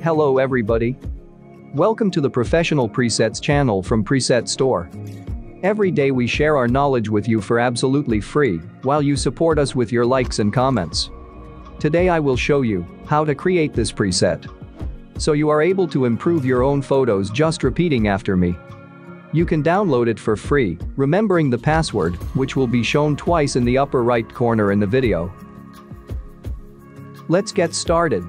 Hello everybody. Welcome to the Professional Presets channel from Preset Store. Every day we share our knowledge with you for absolutely free, while you support us with your likes and comments. Today I will show you how to create this preset, so you are able to improve your own photos just repeating after me. You can download it for free, remembering the password, which will be shown twice in the upper right corner in the video. Let's get started.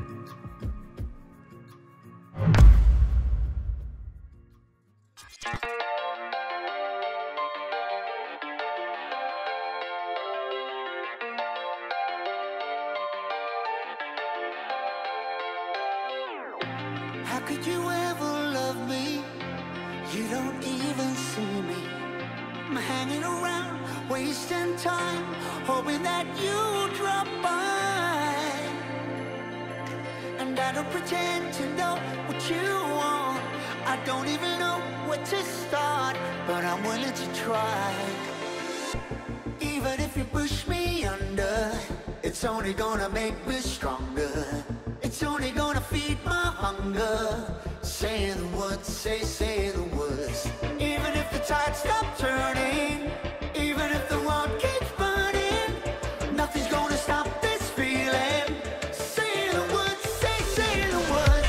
How could you ever love me? You don't even see me. I'm hanging around, wasting time, hoping that you drop by. And I don't pretend to know what you want. I don't even know where to start, but I'm willing to try. Even if you push me under, it's only gonna make me stronger. It's only gonna feed my hunger. Say the words, say the words. Even if the tide stops turning, even if the world keeps burning, nothing's gonna stop this feeling. Say the words, say the words.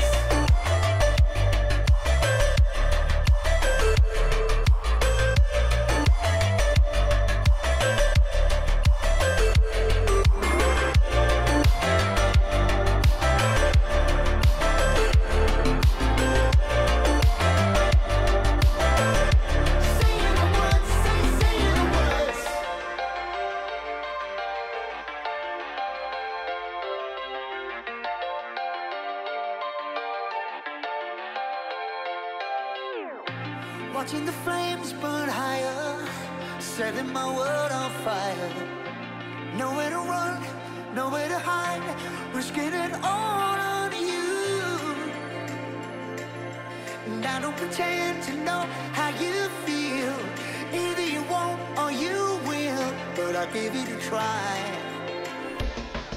Watching the flames burn higher, setting my world on fire. Nowhere to run, nowhere to hide, risking it all on you. And I don't pretend to know how you feel. Either you won't or you will, but I'll give it a try.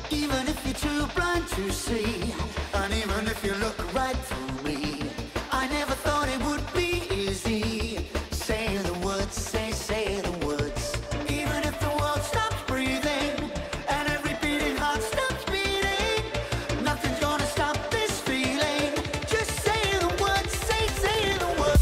Even if you're too blind to see, and even if you look right through me, I never thought it would be easy. Say the words, say the words. Even if the world stops breathing and every beating heart stops beating, nothing's gonna stop this feeling. Just say the words, say the words.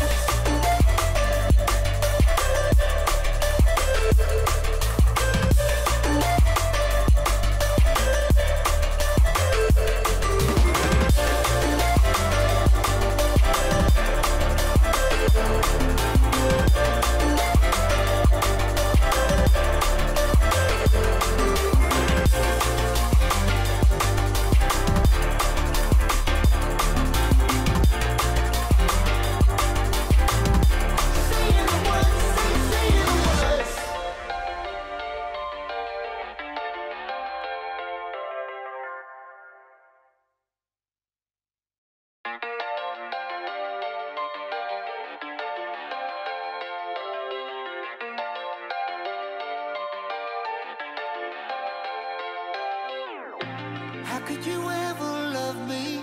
How could you ever love me?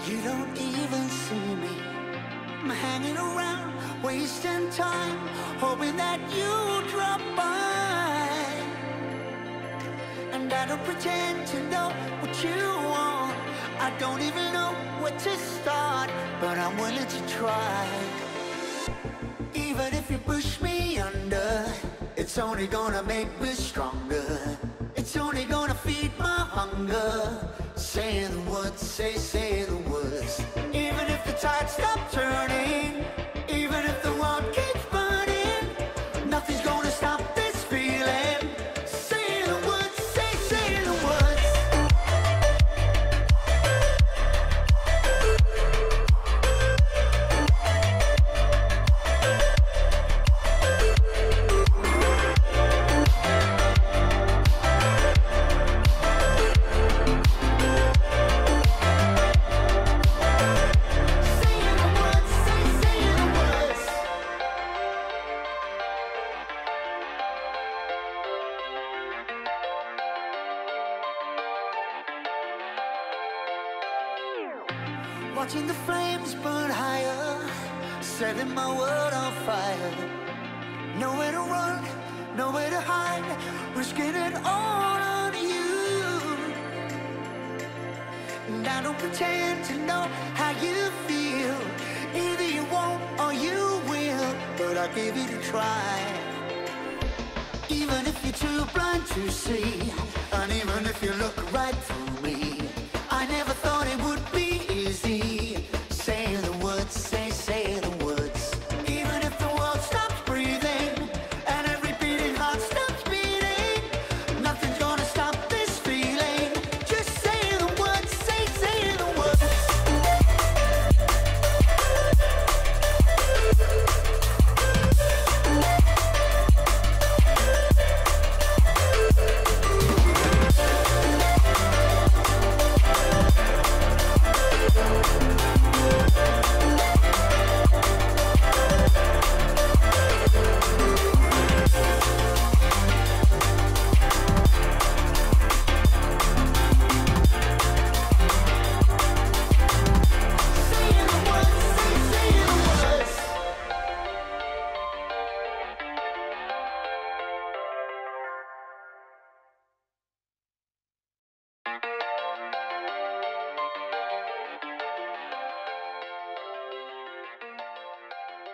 You don't even see me. I'm hanging around, wasting time, hoping that you drop by. And I don't pretend to know what you want. I don't even know where to start, but I'm willing to try. Even if you push me under, it's only gonna make me stronger. It's only gonna feed my hunger. Say the words, say the words. Even if the tide stops turning, even if the world keeps burning, nothing's gonna stop this feeling. Say the words, say the words. Say the words, say watching the flames burn higher, setting my world on fire. Nowhere to run, nowhere to hide, risking it all on you. And I don't pretend to know how you feel. Either you won't or you will, but I'll give it a try. Even if you're too blind to see, and even if you look right through me, I never thought it would be easy. Say the words, say the words. Even if the world stops breathing and every beating heart stops beating, nothing's gonna stop this feeling. Just say the words, say the words.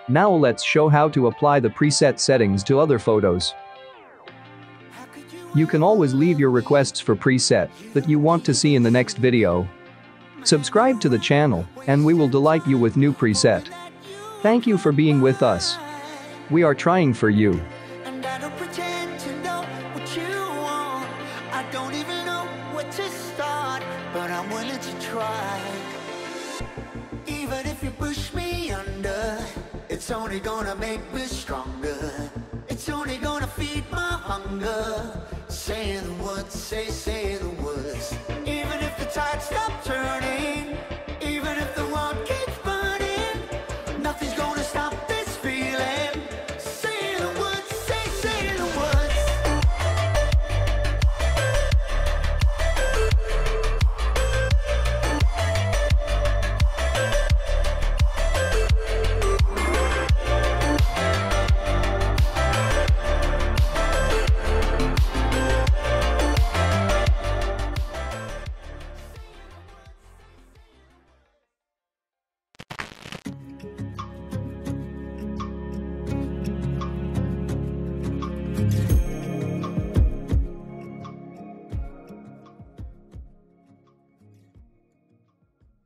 Now let's show how to apply the preset settings to other photos. You can always leave your requests for preset that you want to see in the next video. Subscribe to the channel and we will delight you with new preset. Thank you for being with us. We are trying for you. And I don't pretend to know what you want. I don't even know where to start, but I'm willing to try. Even if you push me under, it's only gonna make me stronger. It's only gonna feed my hunger. Say the words, say the words. Even if the tide stops turning,